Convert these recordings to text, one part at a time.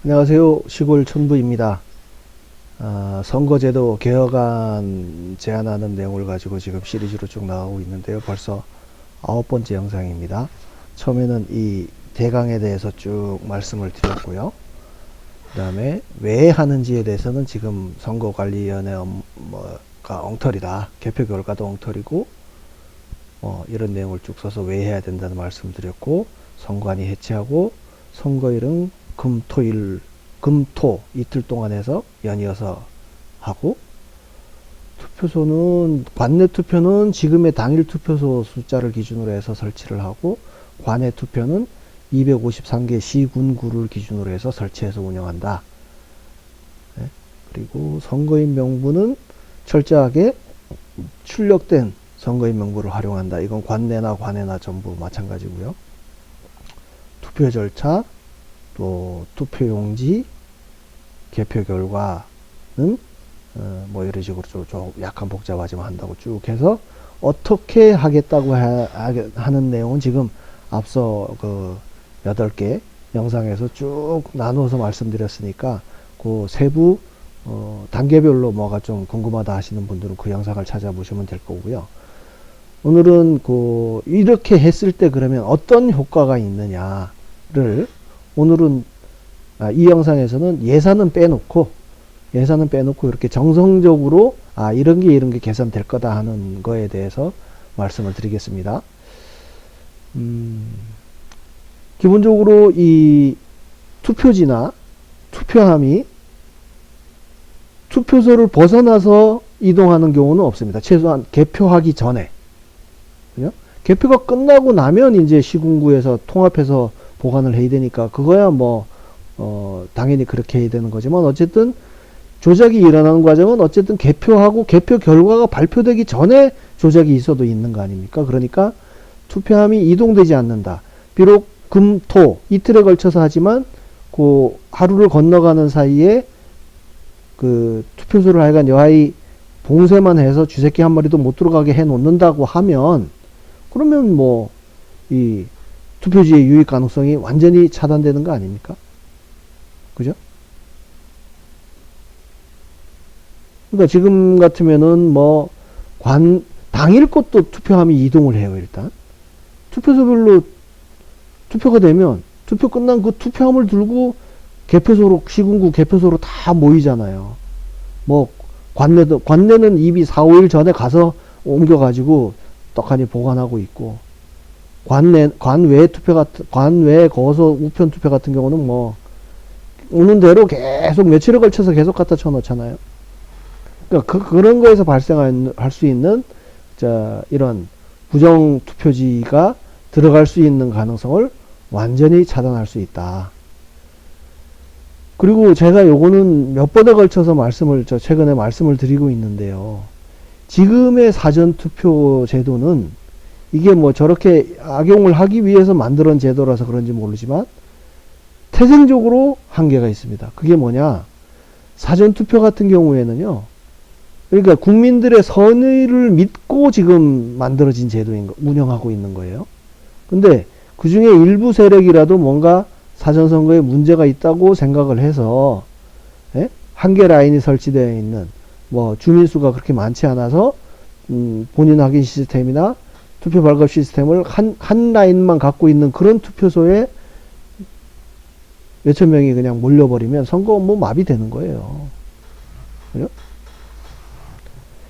안녕하세요. 시골 촌부입니다. 선거제도 개혁안 제안하는 내용을 가지고 지금 시리즈로 쭉 나가고 있는데요. 벌써 9번째 영상입니다. 처음에는 이 대강에 대해서 쭉 말씀을 드렸고요. 그 다음에 왜 하는지에 대해서는 지금 선거관리위원회 가 엉터리다. 개표 결과도 엉터리고 이런 내용을 쭉 써서 왜 해야 된다는 말씀을 드렸고, 선관위 해체하고 선거일은 금토 이틀 동안 해서 연이어서 하고, 투표소는 관내 투표는 지금의 당일 투표소 숫자를 기준으로 해서 설치를 하고, 관내 투표는 253개 시군구를 기준으로 해서 설치해서 운영한다. 네? 그리고 선거인 명부는 철저하게 출력된 선거인 명부를 활용한다. 이건 관내나 관외나 전부 마찬가지고요. 투표 절차, 또 투표용지, 개표 결과는 뭐 이런 식으로 좀 약간 복잡하지만 한다고 쭉 해서 어떻게 하겠다고 하는 내용은 지금 앞서 그 8개 영상에서 쭉 나누어서 말씀드렸으니까 그 세부 단계별로 뭐가 좀 궁금하다 하시는 분들은 그 영상을 찾아보시면 될 거고요. 오늘은 이렇게 했을 때 그러면 어떤 효과가 있느냐를, 오늘은 이 영상에서는 예산은 빼놓고 이렇게 정성적으로 이런 게 계산될 거다 하는 거에 대해서 말씀을 드리겠습니다. 기본적으로 이 투표지나 투표함이 투표소를 벗어나서 이동하는 경우는 없습니다. 최소한 개표하기 전에. 그죠? 개표가 끝나고 나면 이제 시군구에서 통합해서 보관을 해야 되니까 그거야 당연히 그렇게 해야 되는 거지만, 어쨌든 조작이 일어나는 과정은 어쨌든 개표하고 개표 결과가 발표되기 전에 조작이 있어도 있는 거 아닙니까? 그러니까 투표함이 이동되지 않는다. 비록 금, 토 이틀에 걸쳐서 하지만 그 하루를 건너가는 사이에 그 투표소를 하여간 여하이 봉쇄만 해서 쥐새끼 한 마리도 못 들어가게 해 놓는다고 하면, 그러면 이 투표지의 유입 가능성이 완전히 차단되는 거 아닙니까? 그죠? 그러니까 지금 같으면은 당일 것도 투표함이 이동을 해요. 일단 투표소별로 투표가 되면 투표 끝난 그 투표함을 들고 개표소로, 시군구 개표소로 다 모이잖아요. 관내는 이미 4, 5일 전에 가서 옮겨가지고 떡하니 보관하고 있고, 관외 거소 우편 투표 같은 경우는 오는 대로 계속 며칠에 걸쳐서 계속 갖다 쳐놓잖아요. 그러니까 그런 거에서 발생할 수 있는 이런 부정 투표지가 들어갈 수 있는 가능성을 완전히 차단할 수 있다. 그리고 제가 요거는 몇 번에 걸쳐서 최근에 말씀을 드리고 있는데요. 지금의 사전투표 제도는 이게 저렇게 악용을 하기 위해서 만들어진 제도라서 그런지 모르지만 태생적으로 한계가 있습니다. 그게 뭐냐? 사전투표 같은 경우에는요, 그러니까 국민들의 선의를 믿고 지금 만들어진 운영하고 있는 거예요. 근데 그 중에 일부 세력이라도 뭔가 사전선거에 문제가 있다고 생각을 해서, 한계 라인이 설치되어 있는, 주민수가 그렇게 많지 않아서, 본인 확인 시스템이나 투표 발급 시스템을 한 라인만 갖고 있는 그런 투표소에 몇천 명이 그냥 몰려버리면 선거 마비되는 거예요. 그죠?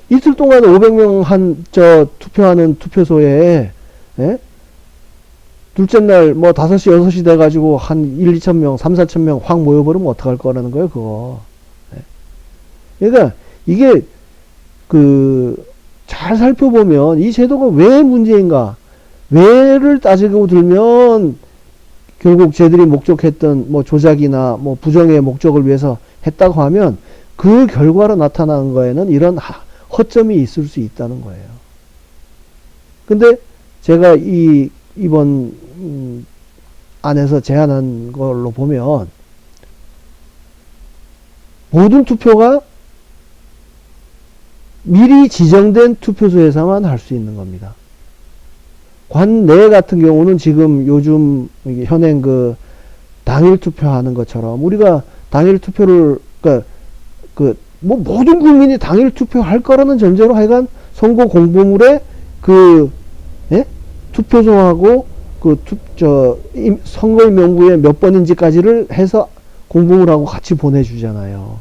이틀 동안 500명 투표하는 투표소에, 둘째 날 5시, 6시 돼가지고 한 1, 2천 명, 3, 4천 명 확 모여버리면 어떡할 거라는 거예요, 그거. 그러니까 이게 잘 살펴보면 이 제도가 왜 문제인가, 왜를 따지고 들면 결국 쟤들이 목적했던 조작이나 부정의 목적을 위해서 했다고 하면 그 결과로 나타나는 거에는 이런 허점이 있을 수 있다는 거예요. 근데 제가 이번 안에서 제안한 걸로 보면 모든 투표가 미리 지정된 투표소에서만 할 수 있는 겁니다. 관내 같은 경우는 지금 요즘 현행 당일 투표하는 것처럼 우리가 당일 투표를 그러니까 뭐 모든 국민이 당일 투표할 거라는 전제로 하여간 선거 공보물에 예? 투표소하고 선거인 명부에 몇 번인지까지를 해서 공보물하고 같이 보내주잖아요.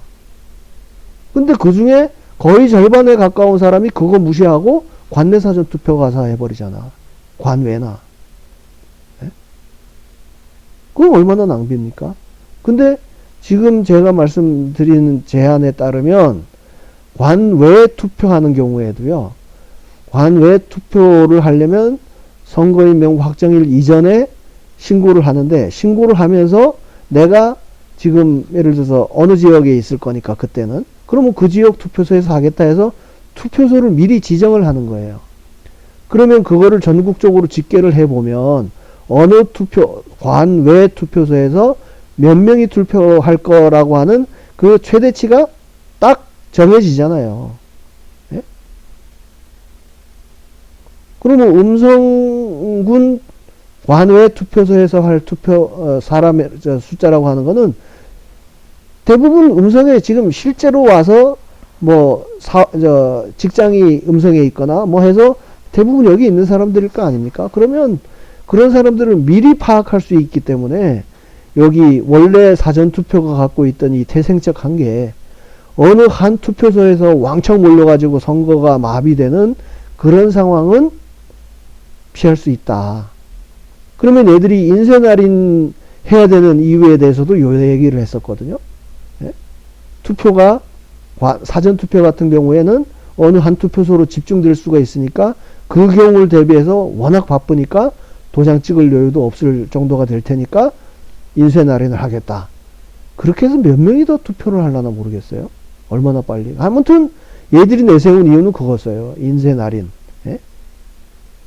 근데 그 중에 거의 절반에 가까운 사람이 그거 무시하고 관내 사전 투표 가서 해버리잖아. 관외나. 예? 그건 얼마나 낭비입니까? 근데 지금 제가 말씀드리는 제안에 따르면 관외 투표하는 경우에도요. 관외 투표를 하려면 선거인 명부 확정일 이전에 신고를 하는데 신고를 하면서 내가 지금 예를 들어서 어느 지역에 있을 거니까 그때는 그러면 그 지역 투표소에서 하겠다 해서 투표소를 미리 지정을 하는 거예요. 그러면 그거를 전국적으로 집계를 해보면 어느 관외 투표소에서 몇 명이 투표할 거라고 하는 그 최대치가 딱 정해지잖아요. 예? 그러면 음성군 관외 투표소에서 할 사람의 숫자라고 하는 거는 대부분 음성에 지금 실제로 와서 뭐 직장이 음성에 있거나 뭐 해서 대부분 여기 있는 사람들일 거 아닙니까? 그러면 그런 사람들은 미리 파악할 수 있기 때문에 여기 원래 사전투표가 갖고 있던 이 태생적 한계, 어느 한 투표소에서 왕창 몰려가지고 선거가 마비되는 그런 상황은 피할 수 있다. 그러면 애들이 인쇄날인 해야 되는 이유에 대해서도 요 얘기를 했었거든요. 예? 투표가 사전투표 같은 경우에는 어느 한 투표소로 집중될 수가 있으니까 그 경우를 대비해서 워낙 바쁘니까 도장 찍을 여유도 없을 정도가 될 테니까 인쇄날인을 하겠다. 그렇게 해서 몇 명이 더 투표를 하려나 모르겠어요. 얼마나 빨리. 아무튼 얘들이 내세운 이유는 그거였어요. 인쇄날인. 예?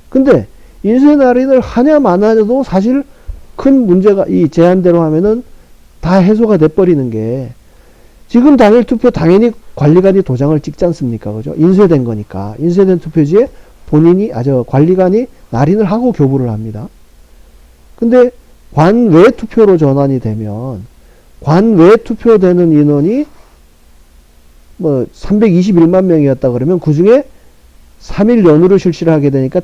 근데 인쇄날인을 하냐 마냐도 사실 큰 문제가 이 제안대로 하면은 다 해소가 돼버리는 게 지금 당일 투표 당연히 관리관이 도장을 찍지 않습니까? 그죠? 인쇄된 거니까. 인쇄된 투표지에 관리관이 날인을 하고 교부를 합니다. 근데 관외 투표로 전환이 되면 관외 투표되는 인원이 뭐 321만 명이었다 그러면 그 중에 3일 연후로 실시를 하게 되니까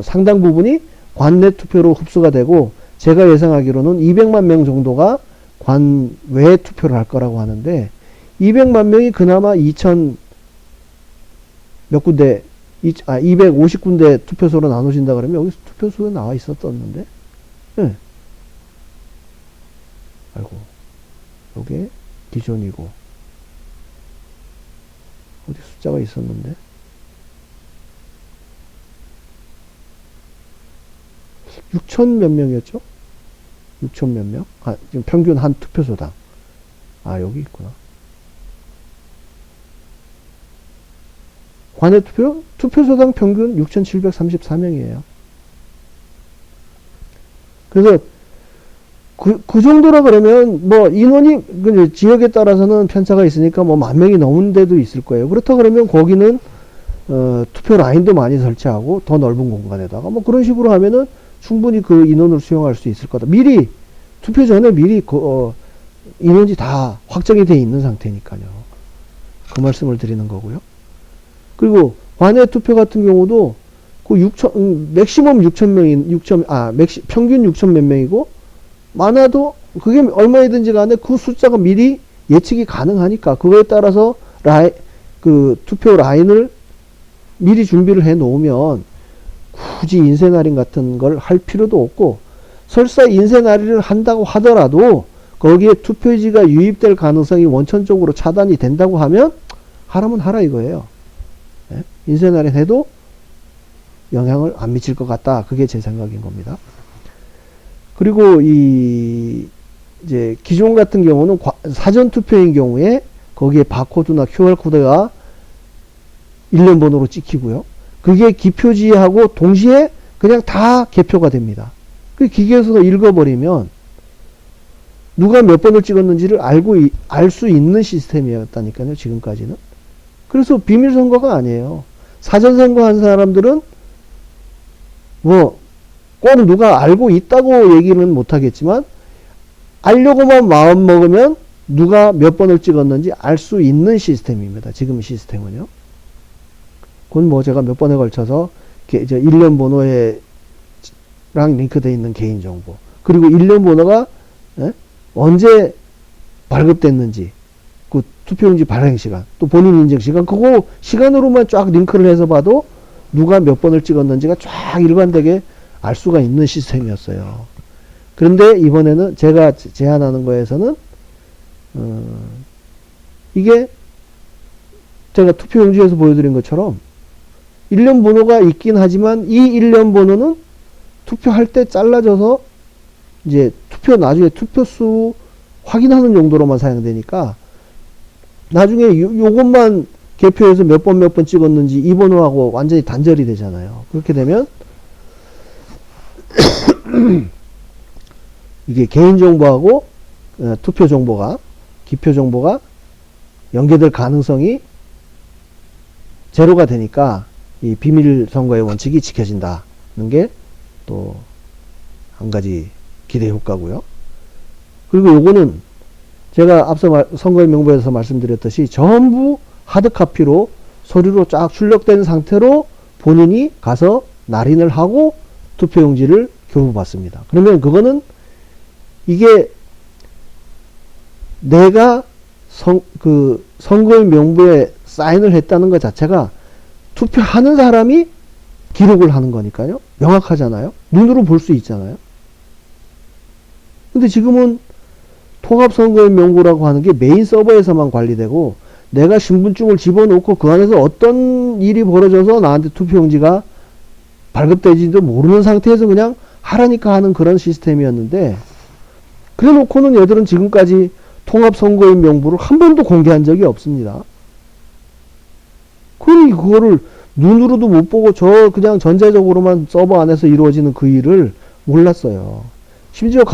상당 부분이 관내 투표로 흡수가 되고 제가 예상하기로는 200만 명 정도가 관외 투표를 할 거라고 하는데 200만 명이 그나마 250군데 투표소로 나눠진다 그러면 여기 투표소에 나와 있었었는데 네. 아이고 요게 기존이고 어디 숫자가 있었는데 6천 몇 명이었죠? 6천 몇 명? 지금 평균 한 투표소당. 여기 있구나. 관외 투표소당 평균 6,734명이에요. 그래서 그 정도라 그러면 뭐 인원이 지역에 따라서는 편차가 있으니까 뭐 10,000명이 넘은 데도 있을 거예요. 그렇다 그러면 거기는 투표 라인도 많이 설치하고 더 넓은 공간에다가 뭐 그런 식으로 하면은 충분히 그 인원을 수용할 수 있을 거다. 미리 투표 전에 미리 인원이 다 확정이 돼 있는 상태니까요. 그 말씀을 드리는 거고요. 그리고 관외 투표 같은 경우도 맥시멈 6,000명인 평균 6,000 몇 명이고 많아도 그게 얼마이든지 간에 그 숫자가 미리 예측이 가능하니까 그거에 따라서 투표 라인을 미리 준비를 해 놓으면 굳이 인쇄날인 같은 걸 할 필요도 없고 설사 인쇄날인을 한다고 하더라도 거기에 투표지가 유입될 가능성이 원천적으로 차단이 된다고 하면 하라면 하라 이거예요. 네? 인쇄날인 해도 영향을 안 미칠 것 같다. 그게 제 생각인 겁니다. 그리고 이제 기존 같은 경우는 사전 투표인 경우에 거기에 바코드나 QR코드가 일련 번호로 찍히고요. 그게 기표지하고 동시에 그냥 다 개표가 됩니다. 그 기계에서 읽어버리면 누가 몇 번을 찍었는지를 알 수 있는 시스템이었다니까요. 지금까지는. 그래서 비밀선거가 아니에요. 사전선거 한 사람들은 꼭 누가 알고 있다고 얘기는 못하겠지만 알려고만 마음 먹으면 누가 몇 번을 찍었는지 알 수 있는 시스템입니다. 지금 시스템은요. 그건 뭐 제가 몇 번에 걸쳐서 이제 일련 번호랑 링크되어 있는 개인정보, 그리고 일련 번호가 언제 발급됐는지, 그 투표용지 발행 시간, 또 본인 인증 시간, 그거 시간으로만 쫙 링크를 해서 봐도 누가 몇 번을 찍었는지가 쫙 일관되게 알 수가 있는 시스템이었어요. 그런데 이번에는 제가 제안하는 거에서는 이게 제가 투표용지에서 보여드린 것처럼 일련 번호가 있긴 하지만 이 일련 번호는 투표할 때 잘라져서 이제 나중에 투표수 확인하는 용도로만 사용되니까 나중에 요것만 개표해서 몇 번 찍었는지 이 번호하고 완전히 단절이 되잖아요. 그렇게 되면 이게 개인정보하고 투표정보가, 기표정보가 연계될 가능성이 제로가 되니까 이 비밀선거의 원칙이 지켜진다는 게 또 한 가지 기대 효과고요. 그리고 요거는 제가 앞서 선거인 명부에서 말씀드렸듯이 전부 하드카피로 서류로 쫙 출력된 상태로 본인이 가서 날인을 하고 투표용지를 교부받습니다. 그러면 그거는 이게 내가 선거인 명부에 사인을 했다는 것 자체가 투표하는 사람이 기록을 하는 거니까요. 명확하잖아요. 눈으로 볼 수 있잖아요. 근데 지금은 통합선거인 명부라고 하는 게 메인 서버에서만 관리되고 내가 신분증을 집어넣고 그 안에서 어떤 일이 벌어져서 나한테 투표용지가 발급되지도 모르는 상태에서 그냥 하라니까 하는 그런 시스템이었는데, 그래 놓고는 얘들은 지금까지 통합선거인 명부를 한 번도 공개한 적이 없습니다. 그러니 그거를 눈으로도 못 보고 그냥 전자적으로만 서버 안에서 이루어지는 그 일을 몰랐어요. 심지어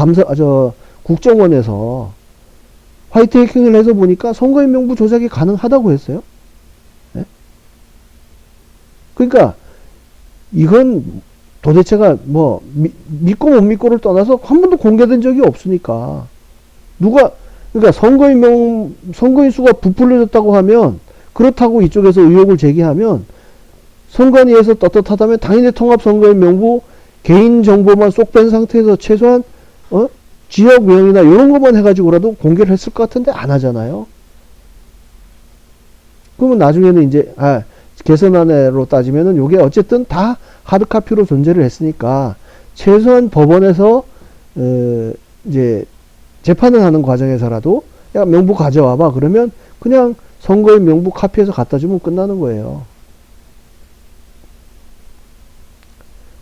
국정원에서 화이트 해킹을 해서 보니까 선거인 명부 조작이 가능하다고 했어요. 네? 그러니까 이건 도대체가 뭐 믿고 못 믿고를 떠나서 한 번도 공개된 적이 없으니까 그러니까 선거인 수가 부풀려졌다고 하면, 그렇다고 이쪽에서 의혹을 제기하면 선관위에서 떳떳하다면 당연히 통합선거인 명부 개인정보만 쏙 뺀 상태에서 최소한 지역명이나 이런 것만 해가지고라도 공개를 했을 것 같은데 안 하잖아요. 그러면 나중에는 이제 개선안으로 따지면은 요게 어쨌든 다 하드카피로 존재를 했으니까 최소한 법원에서 이제 재판을 하는 과정에서라도 야 명부 가져와봐 그러면 그냥 선거인 명부 카피해서 갖다 주면 끝나는 거예요.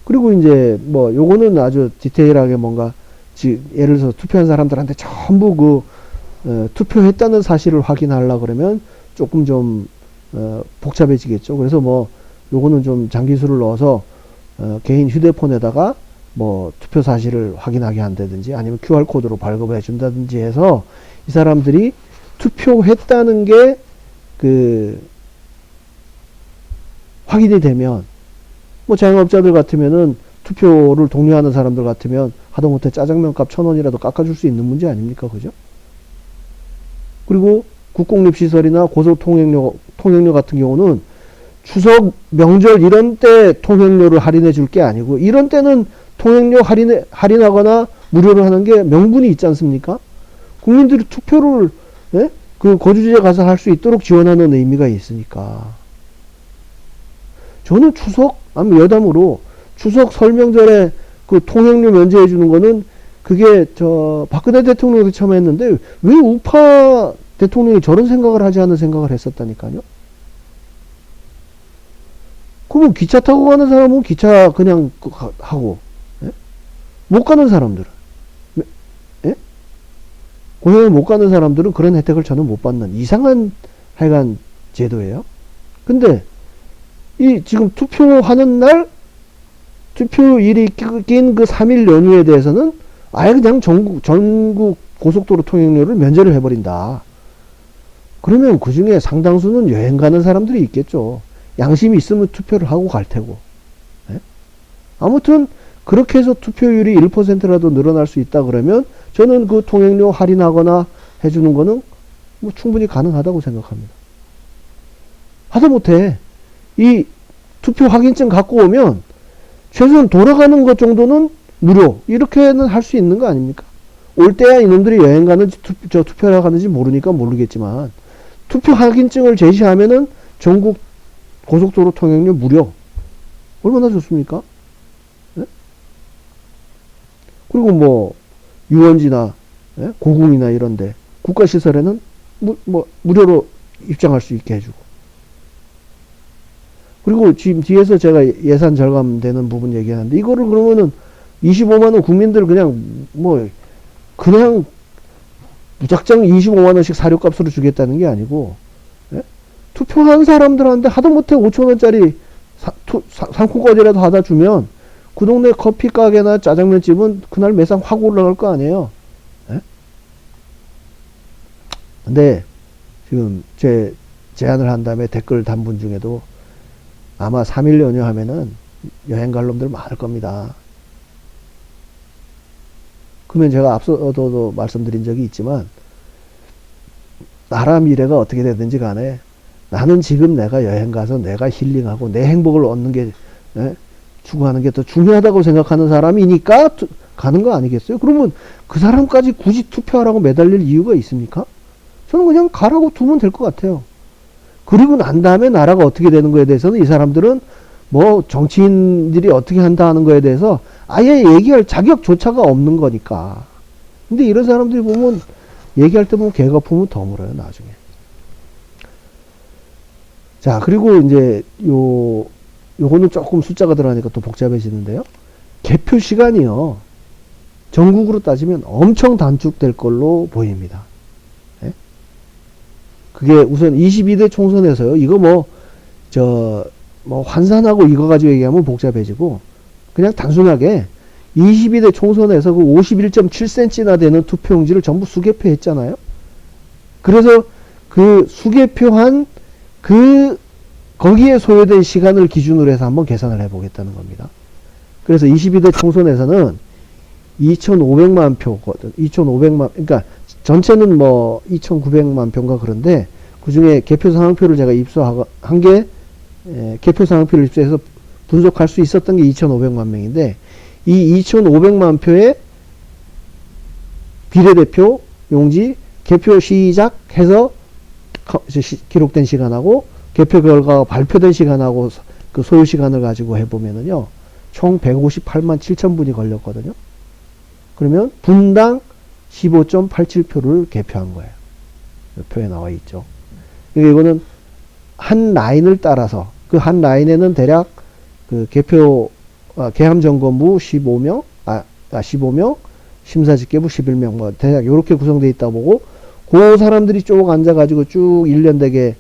그리고 이제 뭐 요거는 아주 디테일하게 뭔가 예를 들어서 투표한 사람들한테 전부 투표했다는 사실을 확인하려고 그러면 조금 좀 복잡해지겠죠. 그래서 뭐 요거는 좀 장기술을 넣어서 개인 휴대폰에다가 뭐 투표 사실을 확인하게 한다든지 아니면 QR코드로 발급을 해준다든지 해서 이 사람들이 투표했다는 게 확인이 되면, 뭐 자영업자들 같으면은 투표를 독려하는 사람들 같으면 하다못해 짜장면 값 1,000원이라도 깎아줄 수 있는 문제 아닙니까? 그죠? 그리고 국공립시설이나 고속통행료 같은 경우는 추석, 명절 이런 때 통행료를 할인해 줄 게 아니고 이런 때는 통행료 할인하거나 무료로 하는 게 명분이 있지 않습니까? 국민들이 투표를 그 거주지에 가서 할 수 있도록 지원하는 의미가 있으니까. 저는 여담으로 추석 설명절에 그 통행료 면제해 주는 거는 그게 박근혜 대통령도 처음 했는데 왜 우파 대통령이 저런 생각을 하지 않은 생각을 했었다니까요. 그러면 기차 타고 가는 사람은 기차 그냥 하고, 못 가는 사람들은, 고향에 못 가는 사람들은 그런 혜택을 저는 못 받는 이상한 하여간 제도예요. 근데 지금 투표하는 날 투표일이 낀 그 3일 연휴에 대해서는 아예 그냥 전국 고속도로 통행료를 면제를 해버린다. 그러면 그 중에 상당수는 여행 가는 사람들이 있겠죠. 양심이 있으면 투표를 하고 갈 테고. 아무튼 그렇게 해서 투표율이 1%라도 늘어날 수 있다 그러면 저는 그 통행료 할인하거나 해주는 거는 뭐 충분히 가능하다고 생각합니다. 하다못해 이 투표 확인증 갖고 오면 최소한 돌아가는 것 정도는 무료, 이렇게는 할 수 있는 거 아닙니까? 올 때야 이놈들이 여행 가는지 투표하러 가는지 모르니까 모르겠지만 투표 확인증을 제시하면은 전국 고속도로 통행료 무료. 얼마나 좋습니까? 네? 그리고 뭐 유원지나 네? 고궁이나 이런데 국가시설에는 무료로 입장할 수 있게 해주고. 그리고 지금 뒤에서 제가 예산 절감되는 부분 얘기하는데, 이거를 그러면은 25만원 국민들 그냥 무작정 25만원씩 사료값으로 주겠다는 게 아니고, 예? 투표한 사람들한테 하다못해 5천원짜리 상품권이라도 하다 주면 그 동네 커피 가게나 짜장면집은 그날 매상 확 올라갈 거 아니에요. 예? 근데 지금 제 제안을 한 다음에 댓글 단 분 중에도 아마 3일 연휴 하면은 여행 갈 놈들 많을 겁니다. 그러면 제가 앞서도 말씀드린 적이 있지만, 나라 미래가 어떻게 되든지 간에 나는 지금 내가 여행 가서 내가 힐링하고 내 행복을 얻는 게, 추구하는 게 더 중요하다고 생각하는 사람이니까 가는 거 아니겠어요? 그러면 그 사람까지 굳이 투표하라고 매달릴 이유가 있습니까? 저는 그냥 가라고 두면 될 것 같아요. 그리고 난 다음에 나라가 어떻게 되는 거에 대해서는 이 사람들은 뭐 정치인들이 어떻게 한다 하는 거에 대해서 아예 얘기할 자격조차가 없는 거니까. 근데 이런 사람들이 보면 얘기할 때 보면 개가 품은 더 물어요, 나중에. 자, 그리고 이제 요거는 조금 숫자가 들어가니까 또 복잡해지는데요. 개표 시간이요, 전국으로 따지면 엄청 단축될 걸로 보입니다. 그게 우선 22대 총선에서요, 이거 환산하고 이거 가지고 얘기하면 복잡해지고, 그냥 단순하게 22대 총선에서 그 51.7cm나 되는 투표용지를 전부 수개표 했잖아요. 그래서 그 수개표한 거기에 소요된 시간을 기준으로 해서 한번 계산을 해 보겠다는 겁니다. 그래서 22대 총선에서는 2,500만 표거든. 2,500만, 그러니까 전체는 2,900만 표인가 그런데, 그 중에 개표 상황표를 제가 입수한 게, 개표 상황표를 입수해서 분석할 수 있었던 게 2,500만 명인데, 이 2,500만 표의 비례대표 용지 개표 시작해서 기록된 시간하고 개표 결과가 발표된 시간하고 그 소요 시간을 가지고 해보면은요, 총 158만 7천 분이 걸렸거든요. 그러면 분당 15.87표를 개표한 거예요. 표에 나와 있죠. 이거는 한 라인을 따라서, 그 한 라인에는 대략 그 개함점검부 15명, 15명, 심사집계부 11명, 대략 이렇게 구성되어 있다 보고, 그 사람들이 쭉 앉아가지고 쭉 1년 되게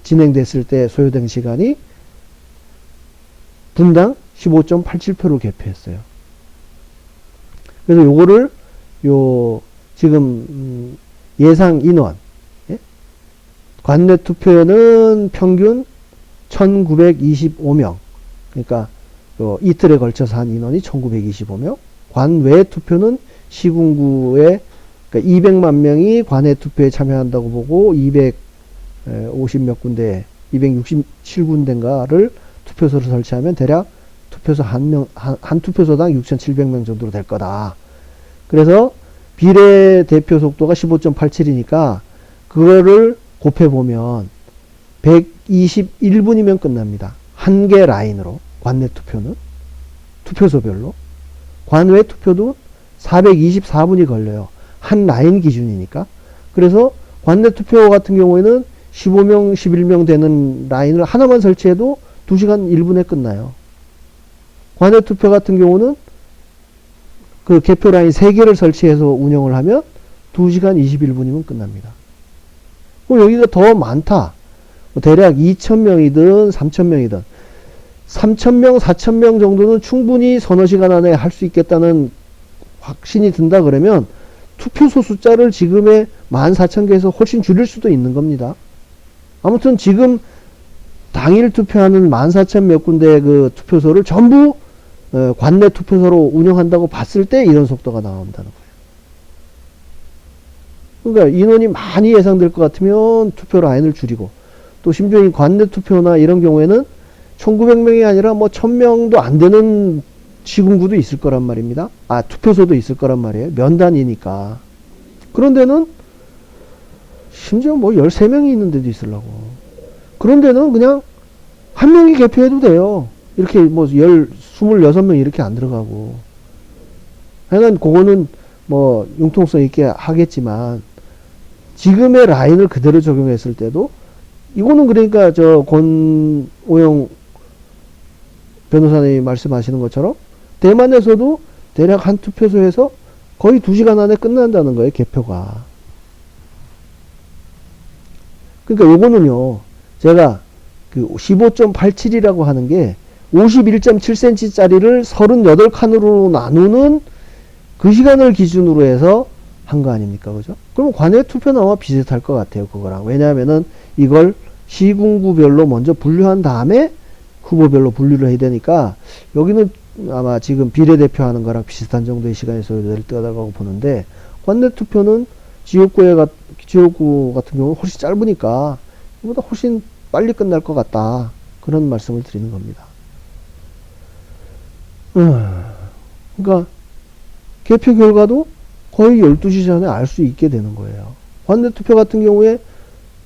진행됐을 때 소요된 시간이 분당 15.87표를 개표했어요. 그래서 요거를 지금 예상 인원, 관내 투표에는 평균 1925명, 그러니까 이틀에 걸쳐서 한 인원이 1925명, 관외 투표는 시군구에 그러니까 200만 명이 관외 투표에 참여한다고 보고 250 몇 군데, 267군데인가를 투표소를 설치하면 대략 투표소 한 투표소당 6,700명 정도로 될 거다. 그래서 비례대표 속도가 15.87이니까 그거를 곱해보면 121분이면 끝납니다. 한 개 라인으로. 관내 투표는 투표소별로. 관외 투표도 424분이 걸려요. 한 라인 기준이니까. 그래서 관내 투표 같은 경우에는 15명, 11명 되는 라인을 하나만 설치해도 2시간 1분에 끝나요. 관외 투표 같은 경우는 그 개표 라인 3개를 설치해서 운영을 하면 2시간 21분이면 끝납니다. 그럼 여기가 더 많다. 대략 2,000명이든 3,000명이든 3,000명, 4,000명 정도는 충분히 서너 시간 안에 할 수 있겠다는 확신이 든다 그러면 투표소 숫자를 지금의 14,000개에서 훨씬 줄일 수도 있는 겁니다. 아무튼 지금 당일 투표하는 14,000 몇 군데 그 투표소를 전부 관내 투표소로 운영한다고 봤을 때 이런 속도가 나온다는 거예요. 그러니까 인원이 많이 예상될 것 같으면 투표 라인을 줄이고, 또 심지어 이 관내 투표나 이런 경우에는 1900명이 아니라 뭐 1000명도 안 되는 시군구도 있을 거란 말입니다. 아, 투표소도 있을 거란 말이에요. 면단이니까. 그런 데는 심지어 뭐 13명이 있는 데도 있으려고. 그런 데는 그냥 한 명이 개표해도 돼요. 이렇게 뭐 26명 이렇게 안 들어가고. 하여간 그거는 뭐 융통성 있게 하겠지만, 지금의 라인을 그대로 적용했을 때도, 이거는 그러니까 저 권오영 변호사님이 말씀하시는 것처럼 대만에서도 대략 한 투표소에서 거의 2시간 안에 끝난다는 거예요, 개표가. 그러니까 요거는요, 제가 그 15.87이라고 하는 게 51.7cm 짜리를 38칸으로 나누는 그 시간을 기준으로 해서 한 거 아닙니까? 그죠? 그럼 관외 투표는 아마 비슷할 것 같아요, 그거랑. 왜냐하면은 이걸 시군구별로 먼저 분류한 다음에 후보별로 분류를 해야 되니까, 여기는 아마 지금 비례대표하는 거랑 비슷한 정도의 시간이 소요될 거라고 보는데, 관내 투표는 지역구 같은 경우는 훨씬 짧으니까 이보다 훨씬 빨리 끝날 것 같다, 그런 말씀을 드리는 겁니다. 그러니까 개표 결과도 거의 12시 전에 알 수 있게 되는 거예요. 관내 투표 같은 경우에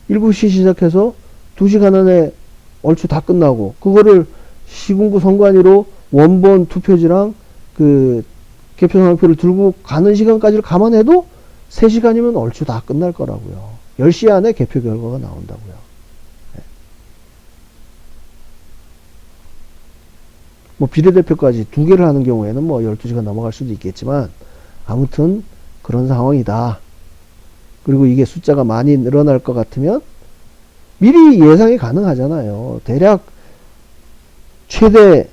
7시 시작해서 2시간 안에 얼추 다 끝나고, 그거를 시군구 선관위로 원본 투표지랑 그 개표 상표를 들고 가는 시간까지를 감안해도 3시간이면 얼추 다 끝날 거라고요. 10시 안에 개표 결과가 나온다고요. 네. 뭐 비례대표까지 2개를 하는 경우에는 뭐 12시간 넘어갈 수도 있겠지만, 아무튼 그런 상황이다. 그리고 이게 숫자가 많이 늘어날 것 같으면 미리 예상이 가능하잖아요. 대략 최대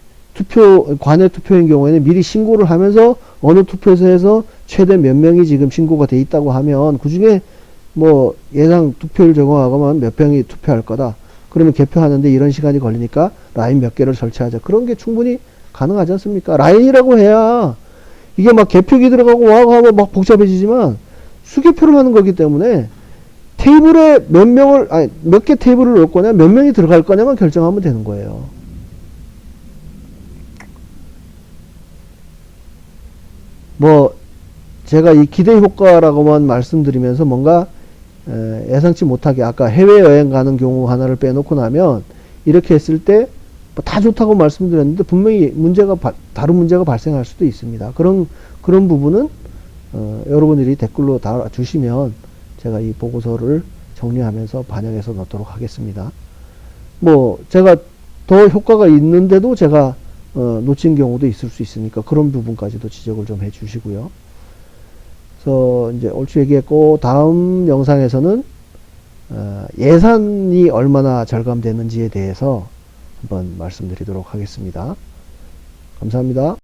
관외 투표인 경우에는 미리 신고를 하면서 어느 투표소에서 최대 몇 명이 지금 신고가 돼 있다고 하면, 그 중에 뭐 예상 투표율 적용하고만 몇 명이 투표할 거다. 그러면 개표하는데 이런 시간이 걸리니까 라인 몇 개를 설치하자. 그런 게 충분히 가능하지 않습니까? 라인이라고 해야 이게 막 개표기 들어가고 와고 하면 막 복잡해지지만, 수개표를 하는 거기 때문에 테이블에 몇 개 테이블을 놓을 거냐, 몇 명이 들어갈 거냐만 결정하면 되는 거예요. 뭐 제가 이 기대 효과라고만 말씀드리면서 뭔가 예상치 못하게, 아까 해외여행 가는 경우 하나를 빼놓고 나면 이렇게 했을 때 뭐 다 좋다고 말씀드렸는데 분명히 다른 문제가 발생할 수도 있습니다. 그런 부분은 여러분들이 댓글로 달아주시면 제가 이 보고서를 정리하면서 반영해서 넣도록 하겠습니다. 뭐 제가 더 효과가 있는데도 제가 놓친 경우도 있을 수 있으니까 그런 부분까지도 지적을 좀 해주시고요. 그래서 이제 얼추 얘기했고, 다음 영상에서는 예산이 얼마나 절감되는지에 대해서 한번 말씀드리도록 하겠습니다. 감사합니다.